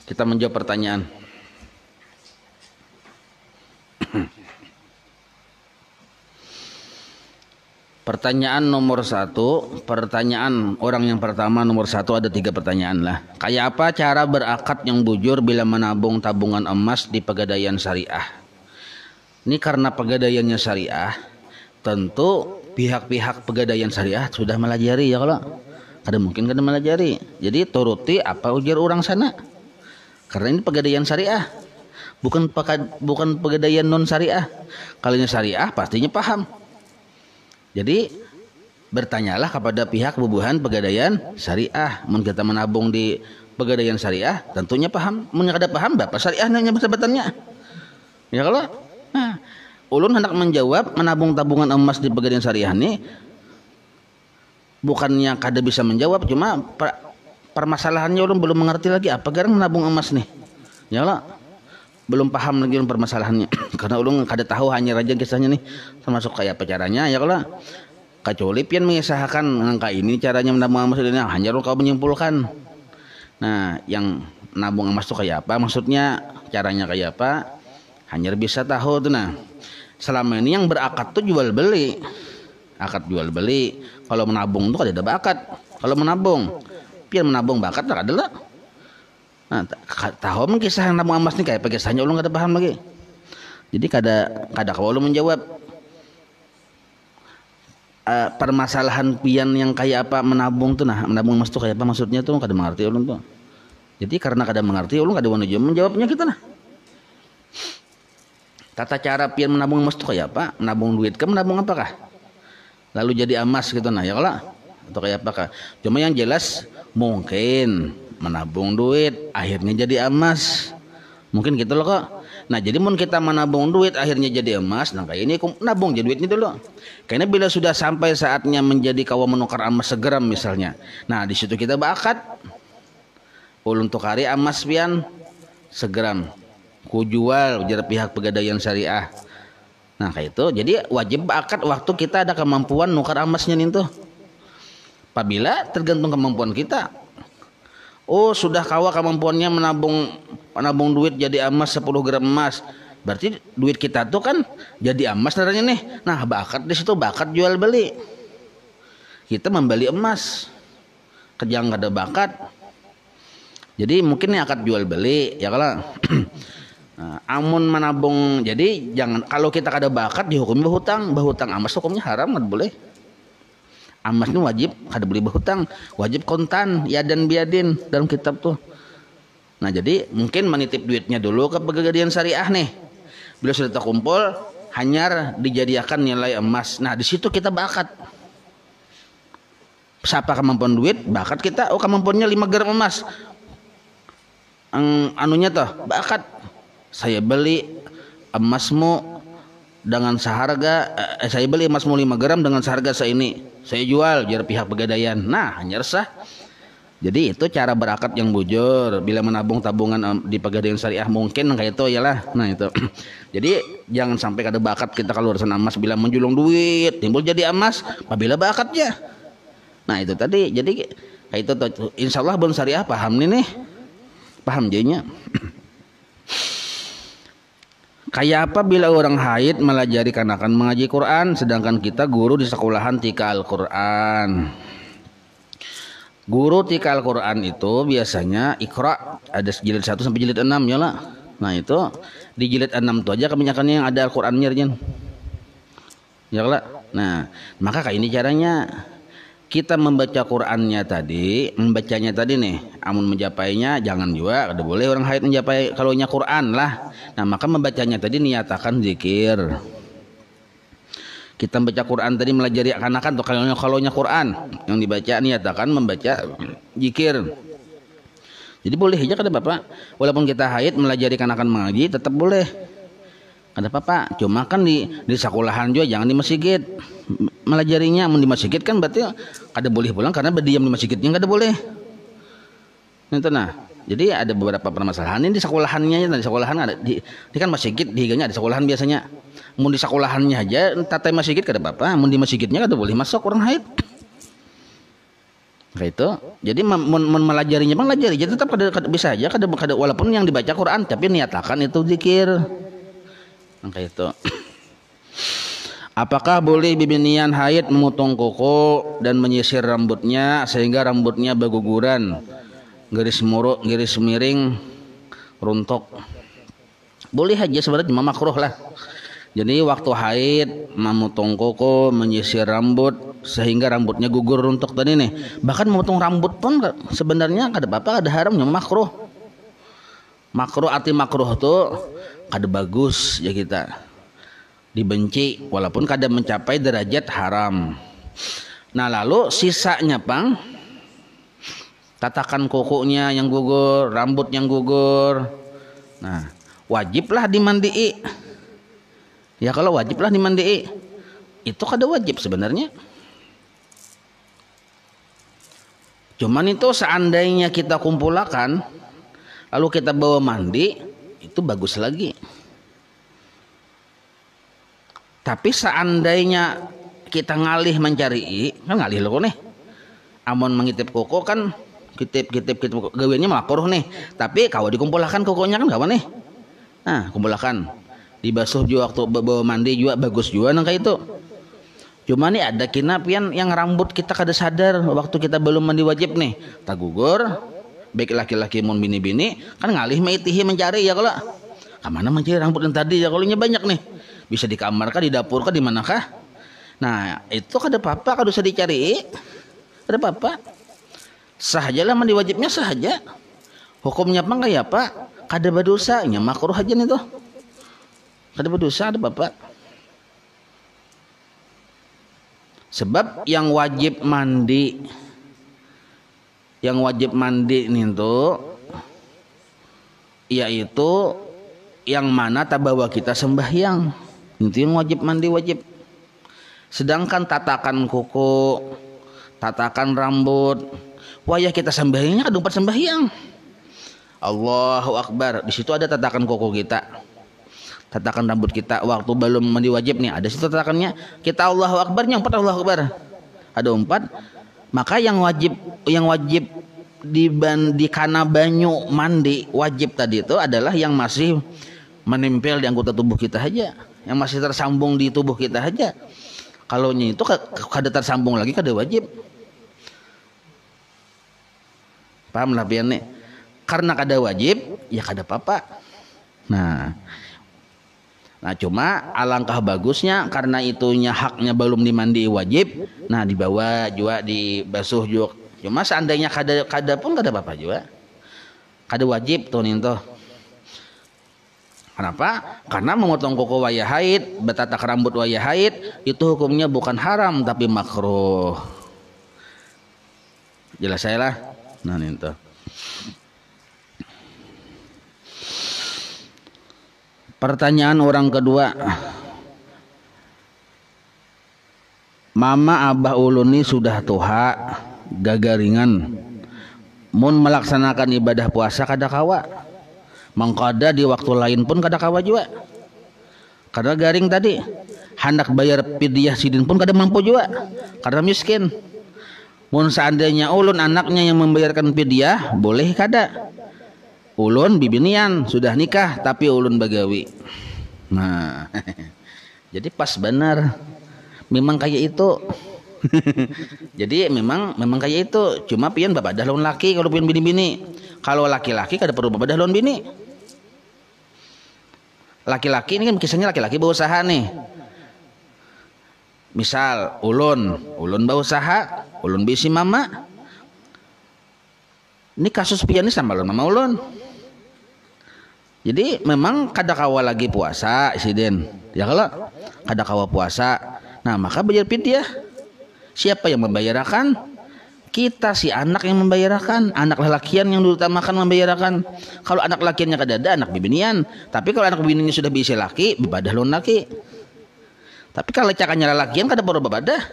Kita menjawab pertanyaan. Pertanyaan nomor 1, pertanyaan orang yang pertama nomor 1, ada 3 pertanyaan lah. Kayak apa cara berakad yang bujur bila menabung tabungan emas di Pegadaian Syariah? Ini karena pegadaiannya syariah, tentu pihak-pihak Pegadaian Syariah sudah melajari ya kalau ada mungkin kada melajari. Jadi turuti apa ujar orang sana. Karena ini Pegadaian Syariah, bukan Pegadaian non syariah. Kalau syariah pastinya paham. Jadi bertanyalah kepada pihak bubuhan Pegadaian Syariah. Mun kita menabung di Pegadaian Syariah tentunya paham. Mun kada paham bapak syariah nanya sebutannya. Ya kalau nah, ulun hendak menjawab menabung tabungan emas di Pegadaian Syariah ini bukannya kada bisa menjawab, cuma permasalahannya ulun belum mengerti lagi apa garang menabung emas nih. Ya kalau belum paham lagi permasalahannya karena ulun kada tahu hanya raja kisahnya nih termasuk kayak apa caranya ya kalau kecuali pian mengisahkan angka ini caranya menabung emas ini hanya kau menyimpulkan. Nah yang menabung emas itu kayak apa maksudnya, caranya kayak apa, hanya bisa tahu tuh. Nah selama ini yang berakad tuh jual beli, akad jual beli. Kalau menabung tuh kada ada bakat. Kalau menabung pian menabung bakat tak ada lah. Nah, tahu mungkin kisah yang nabung emas nih kayak apa kisahnya ulun kada paham lagi. Jadi kada kau ulun menjawab permasalahan pian yang kayak apa menabung tuh. Nah menabung emas tuh kayak apa maksudnya tuh kada mengerti ulun tuh. Jadi karena kada mengerti ulun kada mau menjawabnya kita nah. Tata cara pian menabung emas tuh kayak apa? Menabung duit ke menabung apakah? Lalu jadi emas gitu nah ya kalau atau kayak apakah? Cuma yang jelas mungkin menabung duit akhirnya jadi emas, mungkin gitu loh kok. Nah jadi mun kita menabung duit akhirnya jadi emas, nah kayak ini nabung jadi duitnya dulu. Karena bila sudah sampai saatnya menjadi kawa menukar emas segram misalnya, nah di situ kita bakat ulun tukari emas pian segram ku jual ujar pihak Pegadaian Syariah. Nah kayak itu jadi wajib bakat waktu kita ada kemampuan nukar emasnya nih tuh. Apabila tergantung kemampuan kita. Oh sudah kawa kemampuannya menabung duit jadi emas 10 gram emas. Berarti duit kita tuh kan jadi emas naranya nih. Nah bakat di situ bakat jual beli. Kita membeli emas. Kejang kada bakat. Jadi mungkin ini akad jual beli ya kalau amun menabung jadi jangan kalau kita kada bakat dihukumi berhutang emas hukumnya haram kada boleh. Emas ini wajib kada boleh berhutang, wajib kontan ya dan biadin dalam kitab tuh. Nah jadi mungkin menitip duitnya dulu ke Pegadaian Syariah nih. Bila sudah terkumpul hanyar dijadikan nilai emas. Nah di situ kita bakat. Siapa kemampuan duit, bakat kita. Oh kemampuannya 5 gram emas. Anunya tuh bakat. Saya beli emasmu dengan seharga saya beli emasmu 5 gram dengan seharga seini. Saya jual jar pihak Pegadaian. Nah, hanya resah. Jadi itu cara berakad yang bujur bila menabung tabungan di Pegadaian Syariah mungkin kayak itu yalah. Nah itu. Jadi jangan sampai kada bakat kita kalau urusan emas bila menjulung duit timbul jadi emas apabila bakatnya. Nah itu tadi. Jadi kayak itu tuh. Insyaallah Bun Syariah paham nih. Paham jadinya. Kayak apa bila orang haid melajari kanakan mengaji Quran sedangkan kita guru di sekolahan tika Al-Quran. Guru tika Al-Quran itu biasanya Iqra ada jilid 1 sampai jilid 6 ya lah. Nah itu di jilid 6 itu aja kebanyakan yang ada Al-Qurannya ya lah. Nah maka kayak ini caranya kita membaca Qurannya tadi, membacanya tadi nih, amun menjapainya jangan juga, kada boleh orang haid menjapai kalau nya Quran lah. Nah maka membacanya tadi niatakan zikir. Kita membaca Quran tadi melajari kanakan tuh kalau nya Quran yang dibaca niatakan membaca zikir. Jadi boleh aja kada bapak, walaupun kita haid melajari kanakan mengaji tetap boleh. Kada apa-apa, cuma kan di sekolahan juga jangan di masjid. Melajarinya di masjid kan berarti kada boleh pulang karena berdiam di masjidnya kada boleh. Itu nah. Jadi ada beberapa permasalahan ini di sekolahannya, di sekolahan ada di kan masjid di higanya ada sekolahan biasanya. Mun di sekolahannya aja tata masjid kada apa-apa, mun di masjidnya kada boleh masuk orang haid. Kayak itu. Jadi melajarinya bang melajari, jadi tetap bisa aja walaupun yang dibaca Quran tapi niatakan itu zikir. Kayak itu. Apakah boleh bibi nian haid memotong kuku dan menyisir rambutnya sehingga rambutnya berguguran, garis muruk, garis miring, runtuk? Boleh aja sebenarnya, cuma makruh lah. Jadi waktu haid memotong kuku, menyisir rambut sehingga rambutnya gugur runtuk tadi nih. Bahkan memotong rambut pun sebenarnya kada apa-apa, ada haramnya, makruh. Makruh arti makruh tuh kada bagus ya kita. Dibenci walaupun kada mencapai derajat haram. Nah lalu sisanya pang tatakan kukunya yang gugur, rambut yang gugur, nah wajiblah dimandii. Ya kalau wajiblah dimandii, itu kada wajib sebenarnya. Cuman itu seandainya kita kumpulkan lalu kita bawa mandi, itu bagus lagi. Tapi seandainya kita ngalih mencari, kan ngalih loh nih. Amun mengitip kuku kan kitip gawiannya makruh nih. Tapi kalau dikumpulkan kukunya kan kawan nih. Nah, kumpulkan. Dibasuh juga waktu bawa mandi juga bagus juga nang kayak itu. Cuma nih ada kinapian yang rambut kita kada sadar waktu kita belum mandi wajib nih. Tak gugur, baik laki-laki mun bini-bini kan ngalih meitihi mencari ya kalau. Kemana mencari rambut yang tadi ya kalau banyak nih. Bisa di kamar kah, di dapur kah, di manakah? Nah itu kada apa-apa, kada usah dicari, kada apa-apa. Sah aja lah mandi wajibnya, sah aja. Hukumnya apa kayak apa? Kada berdosa, nya makruh aja nih tuh. Kada berdosa, ada apa-apa. Sebab yang wajib mandi nih tuh, yaitu yang mana tabawa kita sembahyang. Itu yang wajib mandi wajib. Sedangkan tatakan kuku, tatakan rambut, wayah kita sembahyangnya kadung empat sembahyang. Allahu Akbar, di situ ada tatakan kuku kita, tatakan rambut kita waktu belum mandi wajib nih, ada situ tatakannya. Kita Allahu Akbarnya empat, Allahu Akbar ada empat. Maka yang wajib di kana banyu mandi wajib tadi itu adalah yang masih menempel di anggota tubuh kita aja, yang masih tersambung di tubuh kita aja. Kalau itu kada tersambung lagi kada wajib. Paham lah pian nih? Karena kada wajib ya kada apa-apa. Nah cuma alangkah bagusnya karena itunya haknya belum dimandi wajib. Nah dibawa juga dibasuh juga. Cuma seandainya kada pun kada apa-apa juga. Kada wajib tuh nih tuh. Kenapa? Karena memotong kuku wayah haid, betatak rambut wayah haid, itu hukumnya bukan haram tapi makruh. Jelas saya lah. Nah itu. Pertanyaan orang kedua. Mama abah ulun ini sudah tua, gagaringan. Mun melaksanakan ibadah puasa kada kawa. Mangkada di waktu lain pun kada kawa juga. Karena garing tadi. Hendak bayar pidyah sidin pun kada mampu juga. Karena miskin. Mun seandainya ulun anaknya yang membayarkan pidyah, boleh kada. Ulun bibinian sudah nikah tapi ulun bagawi. Nah, jadi pas benar. Memang kayak itu. Jadi memang kayak itu. Cuma pian babadah lawan laki kalau pian bini-bini. Kalau laki-laki kada perlu babadah lawan bini. Laki-laki ini kan kisahnya laki-laki berusaha nih. Misal ulun berusaha, ulun bisi mama. Ini kasus pian ini sama mama ulun. Jadi memang kada kawa lagi puasa isiden. Ya kalau kada kawa puasa, nah maka bayar pidyah. Siapa yang membayarkan? Kita si anak yang membayarkan, anak lelakian yang diutamakan membayarkan. Kalau anak lakiannya kada ada, anak bibinian. Tapi kalau anak bibiniannya sudah bisa laki, ibadah lawan laki. Tapi kalau cakannya lelakian kada perlu ibadah.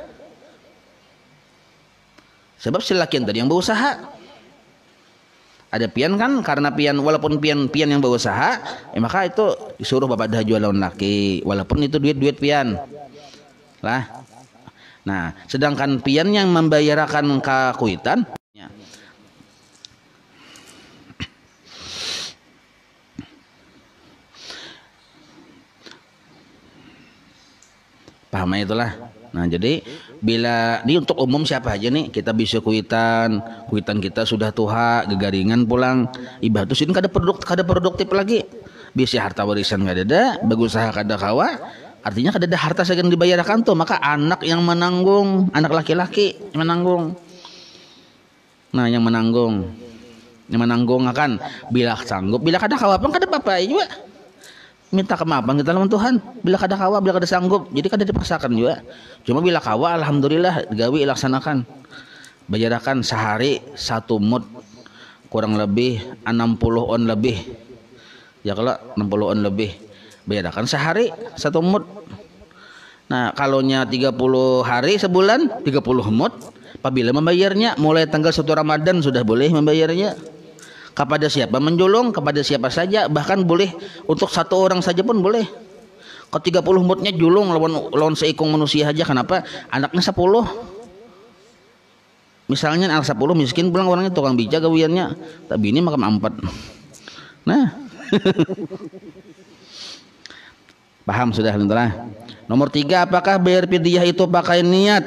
Sebab si lakian tadi yang berusaha. Ada pian kan, karena pian walaupun pian yang berusaha, maka itu disuruh ibadah jual lawan laki. Walaupun itu duit pian. Lah. Nah, sedangkan pian yang membayarkan kakuitan paham itulah. Nah, jadi bila ini untuk umum siapa aja nih kita bisa kuitan kita sudah tua gegaringan pulang ibadah terus ini kada produktif lagi bisa harta warisan kada ada berusaha kada kawa artinya kada ada harta segan dibayarkan tuh maka anak yang menanggung anak laki-laki yang menanggung. Nah, yang menanggung akan bila sanggup bila kada kawa pun kada apa-apa juga minta kemaafan kita lawan Tuhan bila kada kawa bila kada sanggup jadi kada dipaksakan juga cuma bila kawa alhamdulillah gawe laksanakan bayarakan sehari 1 mut kurang lebih 60 on lebih ya kalau 60 on lebih bayarakan sehari 1 mut. Nah kalaunya 30 hari sebulan 30 mut apabila membayarnya mulai tanggal 1 Ramadan sudah boleh membayarnya kepada siapa menjulung kepada siapa saja bahkan boleh untuk 1 orang saja pun boleh. Kalau 30 mutnya julung lawan seikung manusia aja kenapa anaknya 10 misalnya anak 10 miskin pulang orangnya tukang bija gawiannya tapi ini makam 4 nah paham sudah lintalah. Nomor 3 apakah bayar fidyah itu pakai niat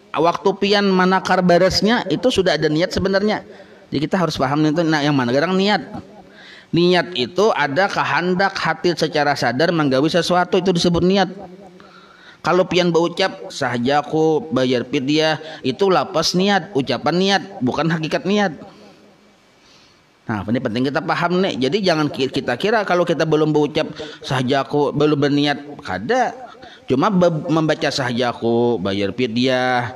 waktu pian manakar baresnya itu sudah ada niat sebenarnya. Jadi kita harus paham itu nah yang mana garang niat. Niat itu ada kehendak hati secara sadar menggawi sesuatu itu disebut niat. Kalau pian berucap sahajaku bayar fidyah itu lapas niat, ucapan niat, bukan hakikat niat. Nah, ini penting kita paham nih. Jadi jangan kita kira kalau kita belum berucap sahajaku belum berniat kada. Cuma membaca sahajaku bayar fidyah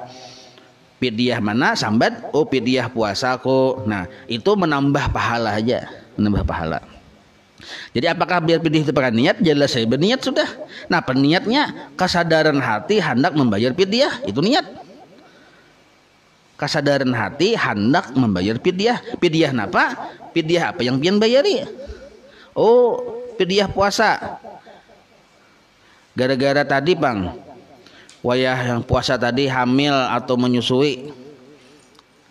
mana sambat fidyah puasaku. Nah itu menambah pahala aja menambah pahala. Jadi apakah biar fidyah itu pakai niat jelas saya berniat sudah. Nah peniatnya kesadaran hati hendak membayar fidyah itu niat kesadaran hati hendak membayar fidyah. Fidyah apa? Fidyah apa yang pian bayari? Oh fidyah puasa gara-gara tadi bang wayah yang puasa tadi hamil atau menyusui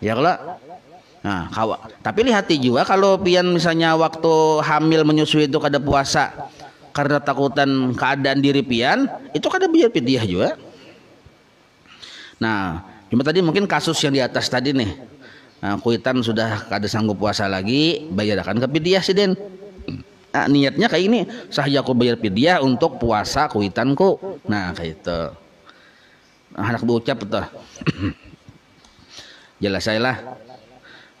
ya kalau nah tapi lihati juga kalau pian misalnya waktu hamil menyusui itu kada puasa karena takutan keadaan diri pian itu kada bayar fidyah juga. Nah cuma tadi mungkin kasus yang di atas tadi nih nah, kuitan sudah kada sanggup puasa lagi bayarkan ke fidyah sih den. Nah, niatnya kayak ini sahajaku bayar fidyah untuk puasa kuitanku nah kayak itu anak berucap betul jelas saya lah.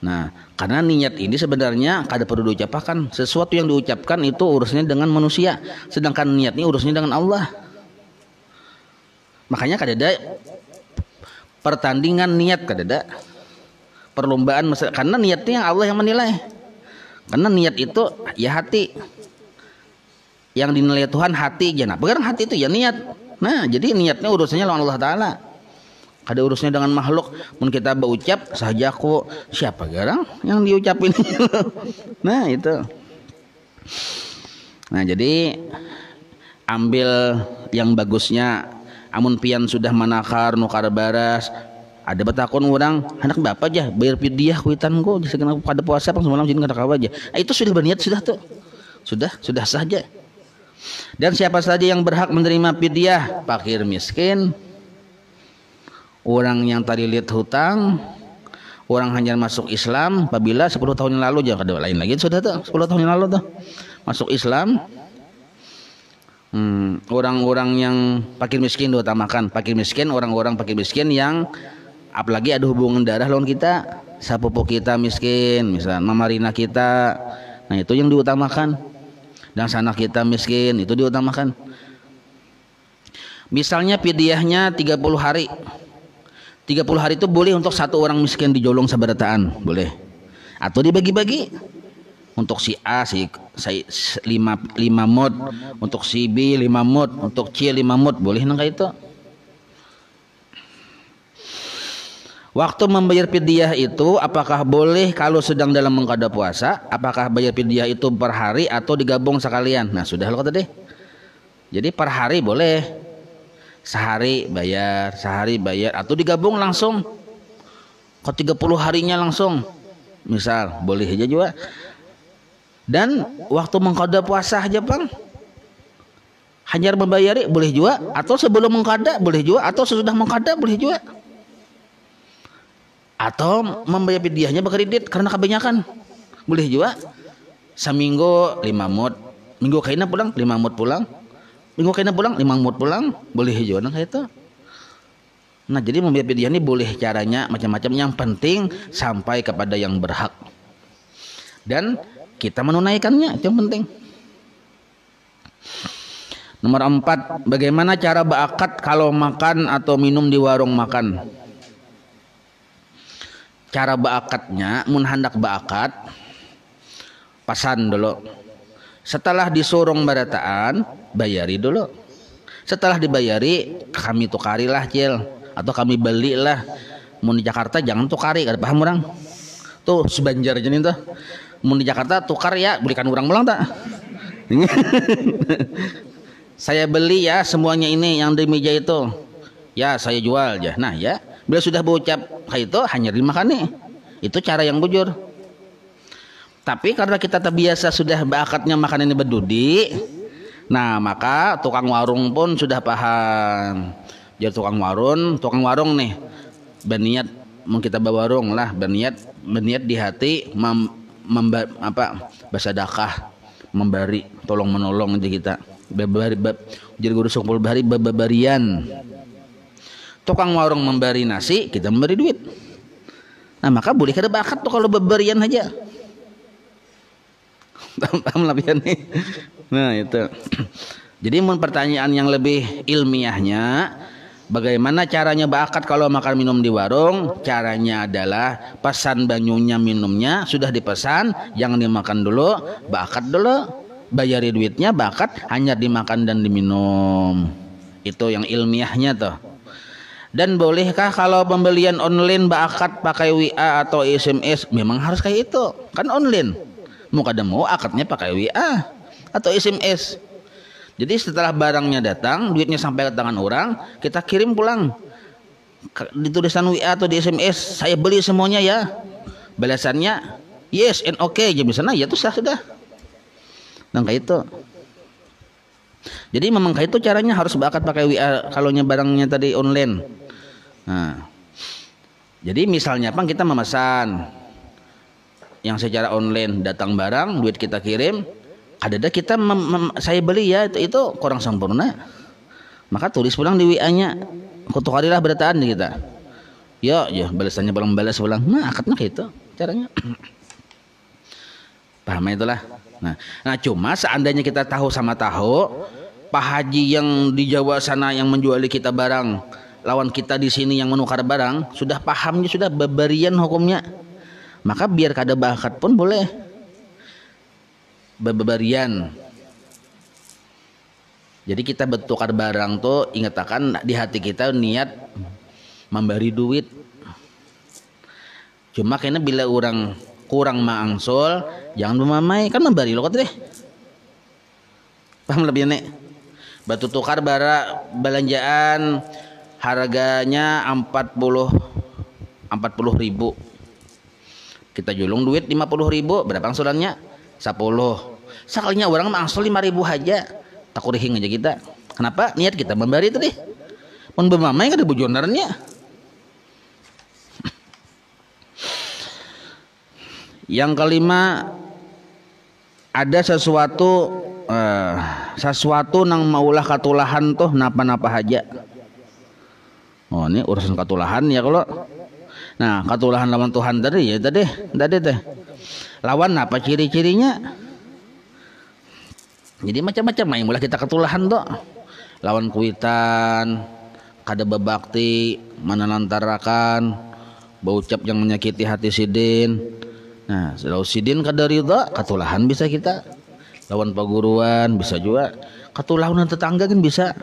Nah karena niat ini sebenarnya kada perlu diucapkan sesuatu yang diucapkan itu urusnya dengan manusia sedangkan niat ini urusnya dengan Allah. Makanya kada ada pertandingan niat kada ada perlombaan karena niatnya yang Allah yang menilai karena niat itu ya hati yang dinilai Tuhan hati jangan apa hati itu ya niat. Nah jadi niatnya urusannya lawan Allah Ta'ala ada urusnya dengan makhluk mun kita berucap sahajaku siapa garang yang diucapin nah itu. Nah jadi ambil yang bagusnya amun pian sudah manakar nukar baras ada betakon orang anak bapak aja bayar fidyah kuitanku segenap pada puasa pang semalam jadi kada kawa aja nah, itu sudah berniat sudah tuh sudah saja. Dan siapa saja yang berhak menerima fidyah fakir miskin orang yang tadi lihat hutang orang hanya masuk Islam apabila 10 tahun yang lalu jangan ada lain lagi sudah tuh 10 tahun yang lalu tuh masuk Islam. Orang-orang yang fakir miskin diutamakan fakir miskin orang-orang fakir miskin yang apalagi ada hubungan darah lawan kita sepupu kita miskin misal mamarina kita nah itu yang diutamakan dan sanak kita miskin itu diutamakan. Misalnya fidyahnya 30 hari 30 hari itu boleh untuk 1 orang miskin dijolong sabarataan boleh atau dibagi-bagi untuk si A si 5 mut untuk si B 5 mut untuk C 5 mut boleh nang itu. Waktu membayar fidyah itu apakah boleh kalau sedang dalam mengqada puasa? Apakah bayar fidyah itu per hari atau digabung sekalian? Nah sudah lo kata deh. Jadi per hari boleh. sehari bayar atau digabung langsung ke 30 harinya langsung misal boleh aja juga. Dan waktu mengqada puasa aja Bang hanya membayari boleh juga, atau sebelum mengqada boleh juga, atau sesudah mengqada boleh juga, atau membayar fidyahnya berkredit karena kebanyakan boleh juga. Seminggu 5 mut, minggu kaina pulang 5 mut pulang, minggu kaina pulang 5 mut pulang, boleh juga nah kayak itu. Nah jadi membayar fidyah ini boleh caranya macam-macam, yang penting sampai kepada yang berhak dan kita menunaikannya, itu yang penting. Nomor 4, bagaimana cara berakad kalau makan atau minum di warung makan? Cara beakadnya, mun hendak beakad, pasan dulu. Setelah disurung barataan, bayari dulu. Setelah dibayari, kami tukarilah cil, atau kami belilah. Mun di Jakarta jangan tukari, kada paham orang. Tuh sebanjar jenis tuh. Mun di Jakarta tukar ya, belikan orang pulang tak? Saya beli ya semuanya ini yang di meja itu. Ya saya jual aja. Nah ya, bila sudah berucap kayak itu hanya dimakan nih. Itu cara yang bujur. Tapi karena kita terbiasa sudah beakadnya makan ini berdudi, nah maka tukang warung pun sudah paham. Jadi tukang warung nih berniat mau kita bawa warung lah, berniat di hati bersedekah, memberi, tolong menolong aja kita. Jadi guru sokpul bahari babarian. Tukang warung memberi nasi, kita memberi duit. Nah maka boleh kada bakat tuh kalau babarian aja. Paham lebih nih. Nah itu. Jadi pertanyaan yang lebih ilmiahnya, bagaimana caranya berakad kalau makan minum di warung? Caranya adalah pesan banyunya minumnya sudah dipesan, jangan dimakan dulu, berakad dulu, bayari duitnya, berakad hanya dimakan dan diminum. Itu yang ilmiahnya tuh. Dan bolehkah kalau pembelian online berakad pakai WA atau SMS? Memang harus kayak itu, kan online. Mau kada mau akadnya pakai WA atau SMS. Jadi setelah barangnya datang, duitnya sampai ke tangan orang, kita kirim pulang. Di tulisan WA atau di SMS, saya beli semuanya ya. Balasannya yes and okay, jadi sana ya tuh sudah. Dan kayak itu. Jadi memang kayak itu caranya harus berakad pakai WA kalau barangnya tadi online. Nah, jadi misalnya Bang kita memesan yang secara online, datang barang, duit kita kirim. Ada kita saya beli ya itu kurang sempurna, maka tulis pulang di WA-nya, kutukarilah berataan kita. Ya balasannya belum balas pulang. Nah akadnya kayak itu caranya. Paham itulah. Nah cuma seandainya kita tahu sama tahu, Pak Haji yang di Jawa sana yang menjuali kita barang, lawan kita di sini yang menukar barang, sudah pahamnya, sudah babarian hukumnya, maka biar kada bakat pun boleh. Babarian. Jadi kita bertukar barang tuh ingatakan di hati kita niat memberi duit. Cuma kayaknya bila orang kurang maangsul, jangan memamai, kan memberi lo deh. Paham lebih nek? Batu tukar belanjaan harganya 40.000. Kita julung duit 50.000, berapa angsurannya? 10. Sekalinya orang mangsul 5.000 aja, tak kurihing aja kita. Kenapa? Niat kita memberi tadi. Mun bemamai kan ada bujonarnya. Yang kelima, ada sesuatu nang maulah katulahan tuh napa-napa aja. Oh ini urusan katulahan ya kalau. Nah katulahan lawan Tuhan tadi ya tadi teh. Lawan apa ciri-cirinya? Jadi macam-macam yang mulai kita ketulahan tuh. Lawan kuitan, kada babakti, menelantarakan, baucap yang menyakiti hati sidin. Nah, kalau sidin kada ridha, ketulahan bisa kita. Lawan paguruan bisa juga. Ketulahan tetangga kan bisa.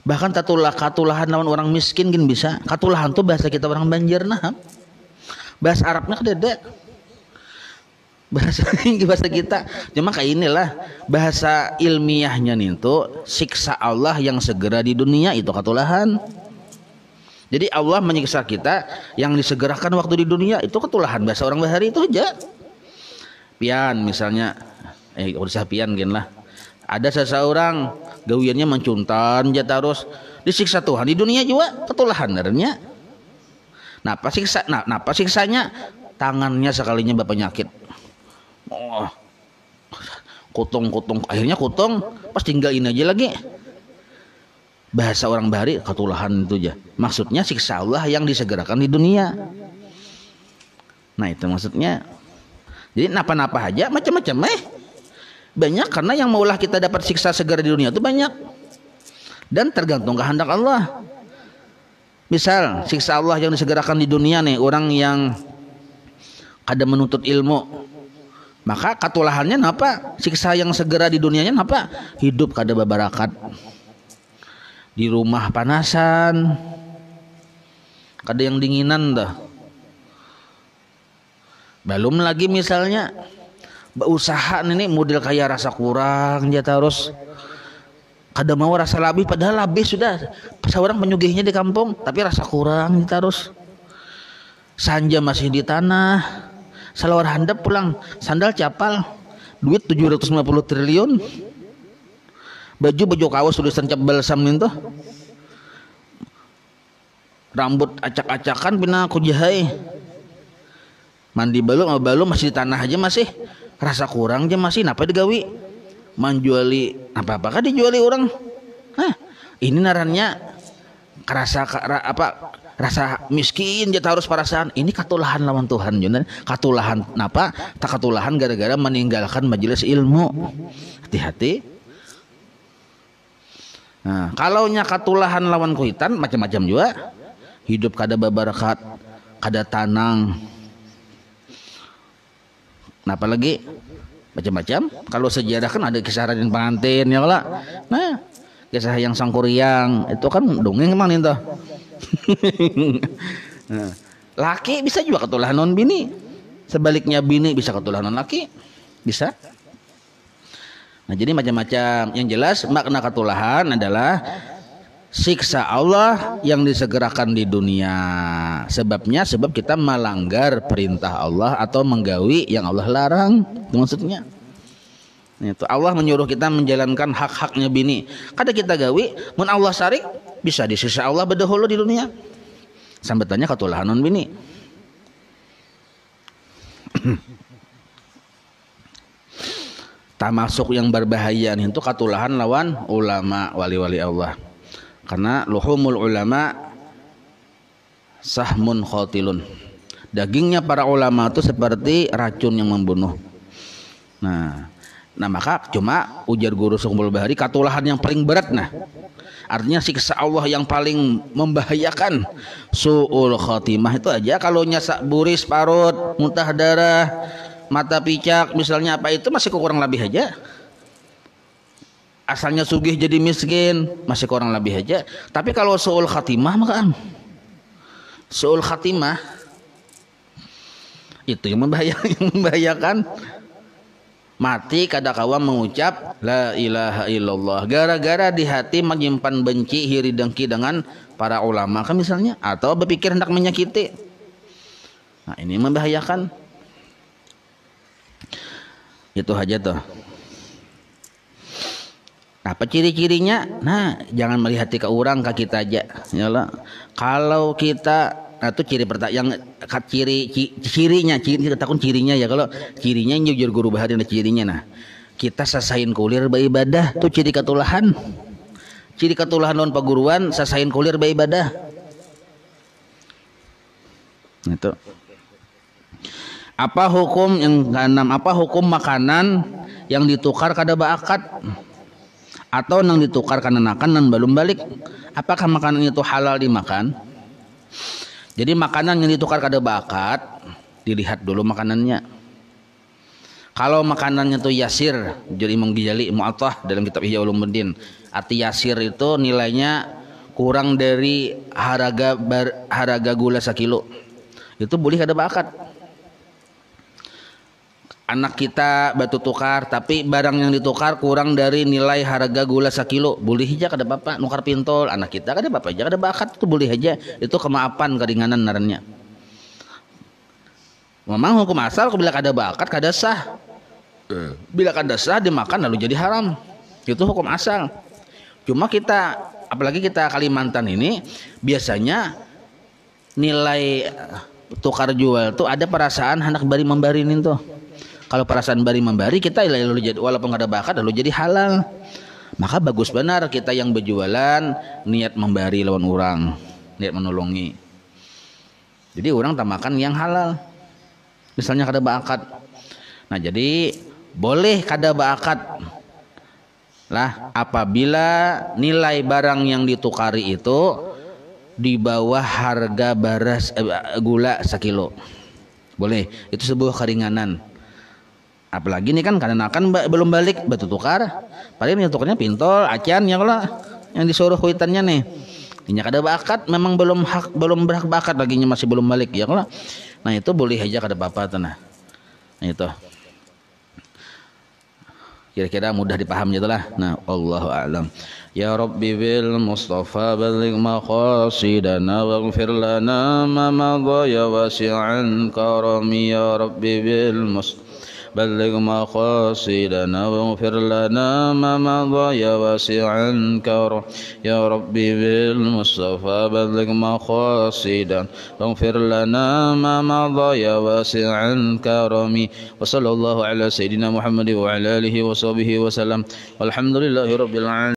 Bahkan katulahan lawan orang miskin kan bisa. Ketulahan tuh bahasa kita orang Banjar nah. Bahasa Arabnya kada ada. bahasa bahasa kita. Cuma kayak inilah bahasa ilmiahnya nih tuh, siksa Allah yang segera di dunia itu ketulahan. Jadi Allah menyiksa kita yang disegerakan waktu di dunia itu ketulahan, bahasa orang bahari itu aja. Pian misalnya, usah pian gen lah. Ada seseorang gawiannya mencuntan aja terus, disiksa Tuhan di dunia juga ketulahan darahnya. Napa siksanya? Tangannya sekalinya berpenyakit. Oh, kutung, akhirnya kutung, pas tinggalin aja lagi. Bahasa orang bahari ketulahan itu aja. Maksudnya siksa Allah yang disegerakan di dunia. Nah itu maksudnya. Jadi napa-napa aja macam-macam banyak, karena yang maulah kita dapat siksa segera di dunia itu banyak. Dan tergantung kehendak Allah. Misal siksa Allah yang disegerakan di dunia nih, orang yang kada menuntut ilmu, maka katulahannya napa? Siksa yang segera di dunianya napa? Hidup kada babarakat, di rumah panasan, kada yang dinginan dah. Belum lagi misalnya berusaha nih model kayak rasa kurang dia terus kada mau rasa lebih, padahal lebih sudah seorang penyugihnya di kampung, tapi rasa kurang dia terus. Sanja masih di tanah, salawar handap pulang, sandal capal, duit 750 triliun, baju kaos tulisan cap balsam itu, rambut acak-acakan pina kujahai, mandi balum masih di tanah aja masih rasa kurang aja masih, napa digawi menjuali apa-apa kan dijuali orang. Nah ini narannya rasa miskin dia harus perasaan ini katulahan lawan Tuhan. Katulahan napa? Tak katulahan gara-gara meninggalkan majelis ilmu. Hati-hati. Nah, kalau nya katulahan lawan kuitan macam-macam juga. Hidup kada babarakat, kada tanang. Napa lagi? Macam-macam. Kalau sejarah kan ada kisah Raden Panganten ya lah. Nah, kisah yang Sangkuriang itu kan dongeng emang itu. Nah, laki bisa juga ketulahan non bini, sebaliknya bini bisa ketulahan non laki, bisa. Nah jadi macam-macam. Yang jelas makna ketulahan adalah siksa Allah yang disegerakan di dunia. Sebab kita melanggar perintah Allah atau menggawi yang Allah larang. Itu maksudnya. Itu Allah menyuruh kita menjalankan hak-haknya bini. Kada kita gawi, mun Allah sarik bisa disiksa Allah bedahulu di dunia. Sambetannya ketulahan non bini. Termasuk yang berbahaya itu ketulahan lawan ulama wali-wali Allah. Karena luhumul ulama sahmun khotilun. Dagingnya para ulama itu seperti racun yang membunuh. Nah maka cuma ujar guru Sukumbul Bahari katulahan yang paling berat. Nah artinya siksa Allah yang paling membahayakan su'ul khotimah itu aja. Kalau nyasak buris parut, muntah darah, mata picak misalnya apa itu masih kurang lebih aja. Asalnya sugih jadi miskin masih kurang lebih aja. Tapi kalau su'ul khatimah maka su'ul khatimah itu yang membahayakan. Mati kada kawa mengucap la ilaha illallah gara-gara di hati menyimpan benci hiri dengki dengan para ulama kan misalnya, atau berpikir hendak menyakiti. Nah ini membahayakan. Itu aja tuh. Apa ciri-cirinya? Nah jangan melihat ke orang ke kita aja ya Allah. Kalau kita itu ciri yang cirinya kita takun cirinya ya. Kalau cirinya jujur guru Bahari ada cirinya. Nah kita sasain kulir beribadah tuh ciri ketulahan. Ciri ketulahan non paguruan sasain kulir beribadah. Itu. Apa hukum yang keenam? Apa hukum makanan yang ditukar kada baakat atau yang ditukar karena nakan dan belum balik? Apakah makanan itu halal dimakan? Jadi makanan yang ditukar kada bakat dilihat dulu makanannya. Kalau makanannya itu yasir, jadi Imam Ghazali Mu'attah dalam kitab Ihya Ulumuddin, arti yasir itu nilainya kurang dari harga gula 1 kilo, itu boleh kada bakat. anak kita batu tukar tapi barang yang ditukar kurang dari nilai harga gula sekilo, boleh aja kada bapak nukar pintol anak kita kada bapak aja kada bakat itu boleh aja, itu kemaafan keringanan narannya. Memang hukum asal bila kada bakat kada sah, bila kada sah dimakan lalu jadi haram, itu hukum asal. Cuma kita apalagi kita Kalimantan ini biasanya nilai tukar jual tuh ada perasaan hendak bari membarinin tuh. Kalau perasaan bari membari kita lalu jadi walaupun nggak ada bakat lalu jadi halal. Maka bagus benar kita yang berjualan niat membari lawan orang, niat menolongi. Jadi orang tamakan yang halal. Misalnya kada bakat. Nah jadi boleh kada bakat lah apabila nilai barang yang ditukari itu di bawah harga beras gula sekilo. Boleh, itu sebuah keringanan. Apalagi ini kan karena belum balik batu tukar, paling yang tukarnya pintol, acan ya kalau yang disuruh kuitannya nih. Ini kada bakat, memang belum berhak bakat laginya masih belum balik ya kalau. Nah itu boleh aja kada apa-apa tanah. Nah itu. Kira-kira mudah dipaham gitu lah. Nah, Allahu a'lam. Ya Rabbi bil Mustafa balligh maqasidana waghfir lana ma madha ya wasi'an karami ya Rabbi bil Mustafa بلغ مقاصدنا واغفر لنا ما مضى يا واسع الكرم يا ربي بالمصطفى بلغ مقاصدنا واغفر لنا ما مضى يا واسع الكرم وصلى الله على سيدنا محمد وعلى آله وصحبه وسلم والحمد لله رب العالمين.